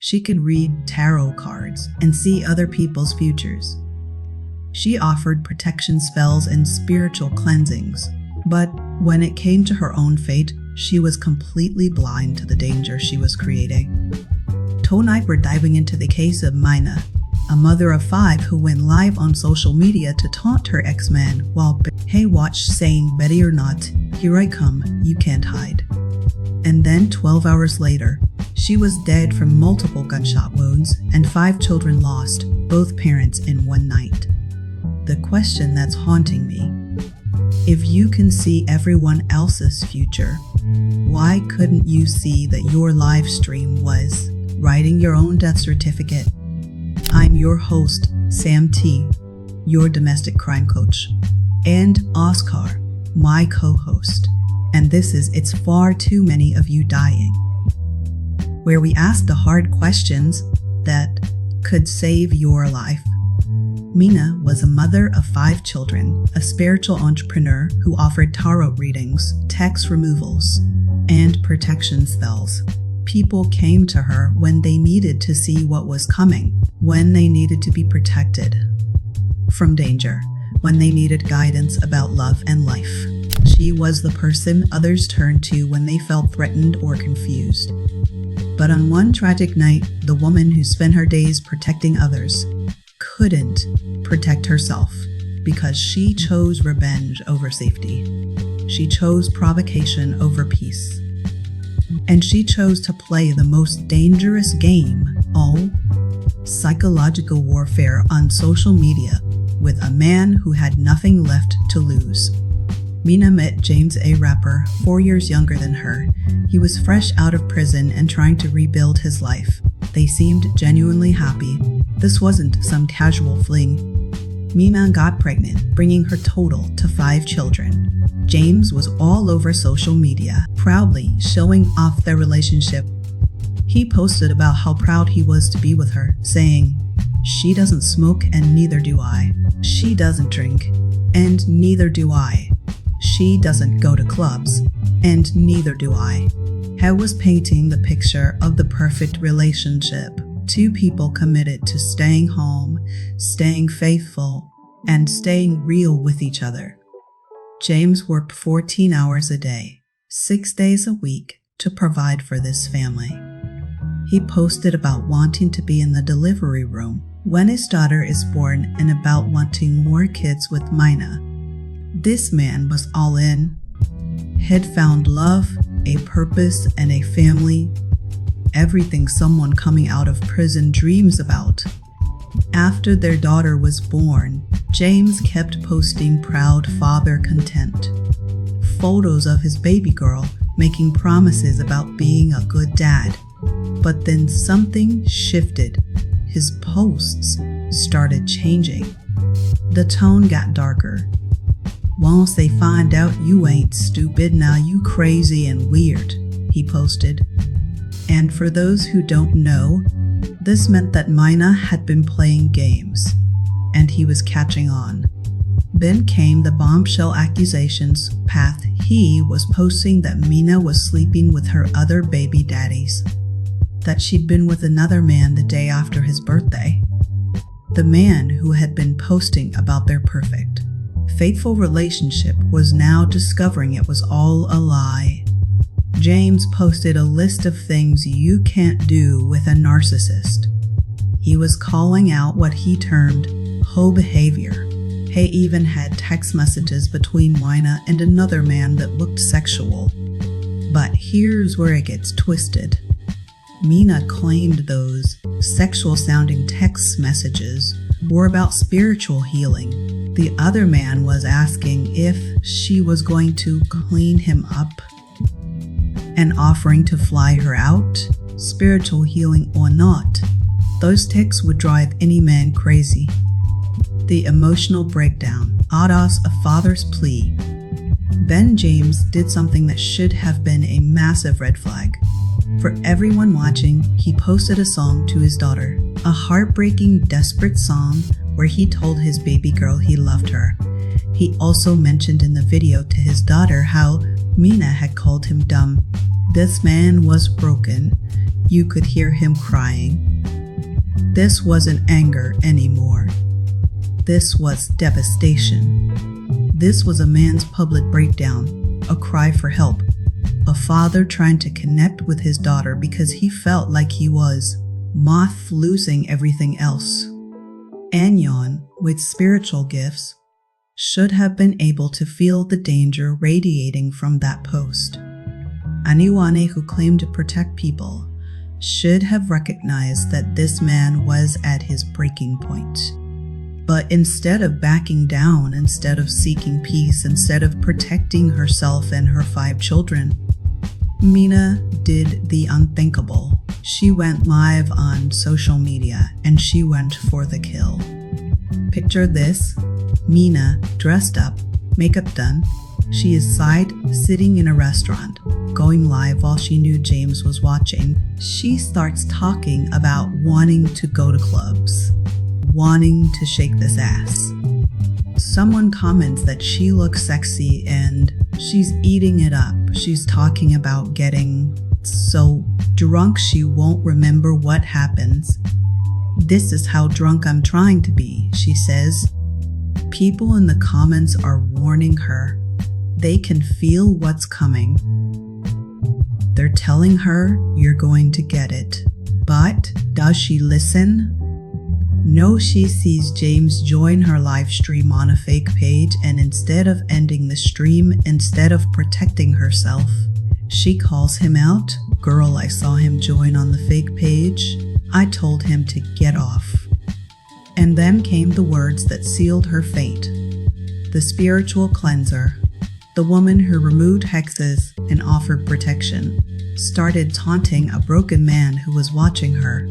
She could read tarot cards and see other people's futures. She offered protection spells and spiritual cleansings, but when it came to her own fate, she was completely blind to the danger she was creating. Tonight we're diving into the case of Mina, a mother of 5 who went live on social media to taunt her ex-man while watch saying, "Betty or not, here I come, you can't hide." And then 12 hours later, she was dead from multiple gunshot wounds and 5 children lost, both parents in one night. The question that's haunting me: if you can see everyone else's future, why couldn't you see that your live stream was writing your own death certificate? I'm your host, Sam T., your domestic crime coach, and Oscar, my co-host, and this is It's Far Too Many of You Dying, where we ask the hard questions that could save your life. Mina was a mother of 5 children, a spiritual entrepreneur who offered tarot readings, tax removals, and protection spells. People came to her when they needed to see what was coming, when they needed to be protected from danger, when they needed guidance about love and life. She was the person others turned to when they felt threatened or confused. But on one tragic night, the woman who spent her days protecting others couldn't protect herself because she chose revenge over safety. She chose provocation over peace. And she chose to play the most dangerous game, psychological warfare on social media, with a man who had nothing left to lose. Mina met James, a rapper 4 years younger than her. He was fresh out of prison and trying to rebuild his life. They seemed genuinely happy. This wasn't some casual fling. Mina got pregnant, bringing her total to 5 children. James was all over social media, proudly showing off their relationship. He posted about how proud he was to be with her, saying, "She doesn't smoke and neither do I. She doesn't drink and neither do I. She doesn't go to clubs and neither do I." He was painting the picture of the perfect relationship. 2 people committed to staying home, staying faithful, and staying real with each other. James worked 14 hours a day, 6 days a week, to provide for this family. He posted about wanting to be in the delivery room when his daughter is born and about wanting more kids with Mina. This man was all in. He'd found love, a purpose, and a family. Everything someone coming out of prison dreams about. After their daughter was born, James kept posting proud father content. Photos of his baby girl making promises about being a good dad. But then something shifted. His posts started changing. The tone got darker. "Once they find out you ain't stupid, now you crazy and weird," he posted. And for those who don't know, this meant that Mina had been playing games, and he was catching on. Then came the bombshell accusations path. He was posting that Mina was sleeping with her other baby daddies, that she'd been with another man the day after his birthday. The man who had been posting about their perfect, faithful relationship was now discovering it was all a lie. James posted a list of things you can't do with a narcissist. He was calling out what he termed hoe behavior. He even had text messages between Mina and another man that looked sexual. But here's where it gets twisted. Mina claimed those sexual-sounding text messages were about spiritual healing. The other man was asking if she was going to clean him up and offering to fly her out, spiritual healing or not. Those texts would drive any man crazy. The emotional breakdown, audace a father's plea. Then James did something that should have been a massive red flag. For everyone watching, he posted a song to his daughter, a heartbreaking, desperate song where he told his baby girl he loved her. He also mentioned in the video to his daughter how Mina had called him dumb. This man was broken. You could hear him crying. This wasn't anger anymore. This was devastation. This was a man's public breakdown, a cry for help, a father trying to connect with his daughter because he felt like he was moth losing everything else. Anyon, with spiritual gifts, should have been able to feel the danger radiating from that post. Aniwane, who claimed to protect people, should have recognized that this man was at his breaking point. But instead of backing down, instead of seeking peace, instead of protecting herself and her 5 children, Mina did the unthinkable. She went live on social media and she went for the kill. Picture this: Mina, dressed up, makeup done. She is sitting in a restaurant, going live while she knew James was watching. She starts talking about wanting to go to clubs, wanting to shake this ass. Someone comments that she looks sexy and she's eating it up. She's talking about getting so drunk she won't remember what happens. This is how drunk I'm trying to be, she says. People in the comments are warning her. They can feel what's coming. They're telling her, you're going to get it. But does she listen? No, she sees James join her live stream on a fake page, and instead of ending the stream, instead of protecting herself, she calls him out. Girl, I saw him join on the fake page. I told him to get off. And then came the words that sealed her fate. The spiritual cleanser, the woman who removed hexes and offered protection, started taunting a broken man who was watching her.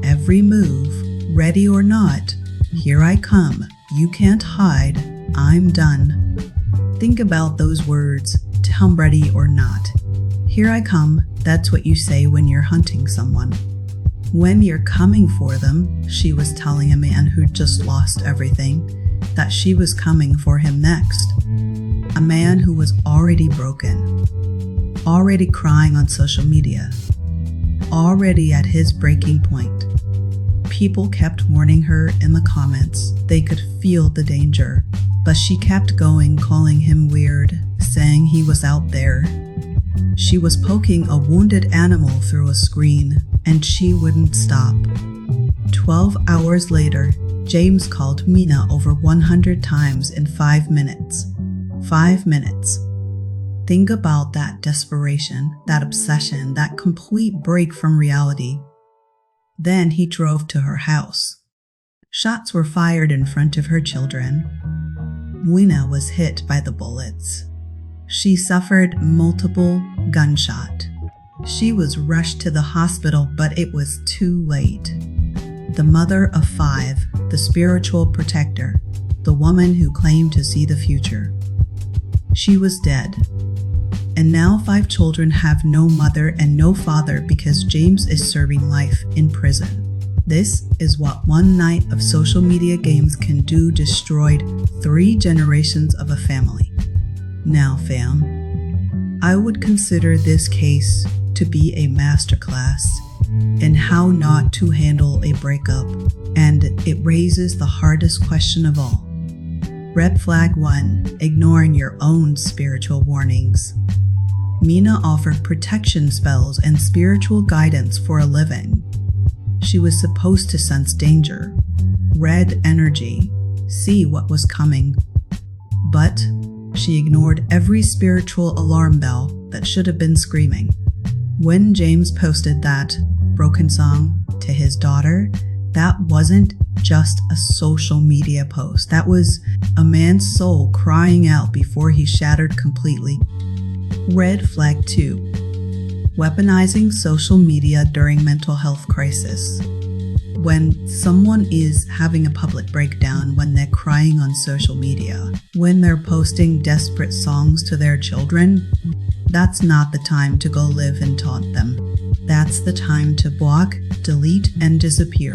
Every move, ready or not, here I come, you can't hide, I'm done. Think about those words, tell ready or not. Here I come, that's what you say when you're hunting someone. When you're coming for them, she was telling a man who just lost everything that she was coming for him next. A man who was already broken, already crying on social media, already at his breaking point. People kept warning her in the comments. They could feel the danger, but she kept going, calling him weird, saying he was out there. She was poking a wounded animal through a screen, and she wouldn't stop. 12 hours later, James called Mina over 100 times in 5 minutes. 5 minutes. Think about that desperation, that obsession, that complete break from reality. Then he drove to her house. Shots were fired in front of her children. Mina was hit by the bullets. She suffered multiple gunshots. She was rushed to the hospital, but it was too late. The mother of 5, the spiritual protector, the woman who claimed to see the future. She was dead. And now 5 children have no mother and no father because James is serving life in prison. This is what one night of social media games can do, destroyed 3 generations of a family. Now, fam, I would consider this case to be a masterclass in how not to handle a breakup, and it raises the hardest question of all. Red flag 1, ignoring your own spiritual warnings. Mina offered protection spells and spiritual guidance for a living. She was supposed to sense danger, read energy, see what was coming. But she ignored every spiritual alarm bell that should have been screaming. When James posted that broken song to his daughter, that wasn't just a social media post. That was a man's soul crying out before he shattered completely. Red flag 2. Weaponizing social media during mental health crisis. When someone is having a public breakdown, when they're crying on social media, when they're posting desperate songs to their children, that's not the time to go live and taunt them. That's the time to block, delete, and disappear.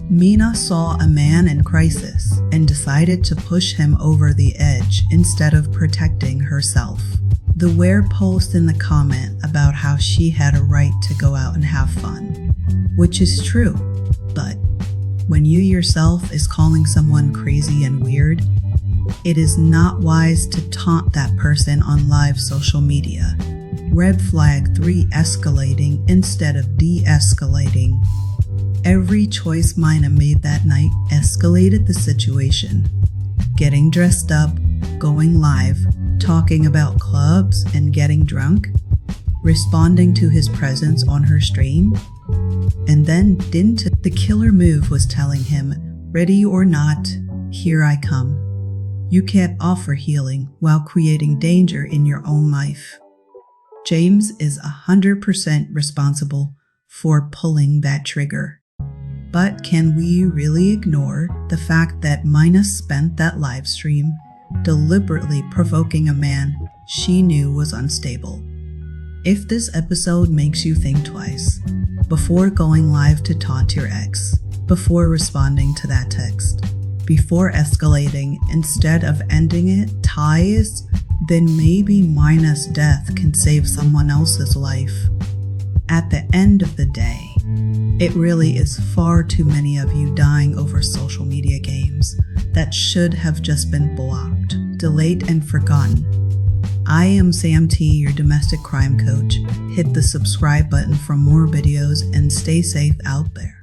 Mina saw a man in crisis and decided to push him over the edge instead of protecting herself. The Where post in the comment about how she had a right to go out and have fun, which is true, but when you yourself is calling someone crazy and weird, it is not wise to taunt that person on live social media. Red flag 3, escalating instead of de-escalating. Every choice Mina made that night escalated the situation. Getting dressed up, going live, talking about clubs and getting drunk, responding to his presence on her stream, and then the killer move was telling him, ready or not, here I come. You can't offer healing while creating danger in your own life. James is 100% responsible for pulling that trigger. But can we really ignore the fact that Mina spent that live stream deliberately provoking a man she knew was unstable? If this episode makes you think twice, before going live to taunt your ex, before responding to that text, before escalating instead of ending it ties, then maybe Mina's death can save someone else's life. At the end of the day, it really is far too many of you dying over social media games that should have just been blocked, delayed, and forgotten. I am Sam T, your domestic crime coach. Hit the subscribe button for more videos and stay safe out there.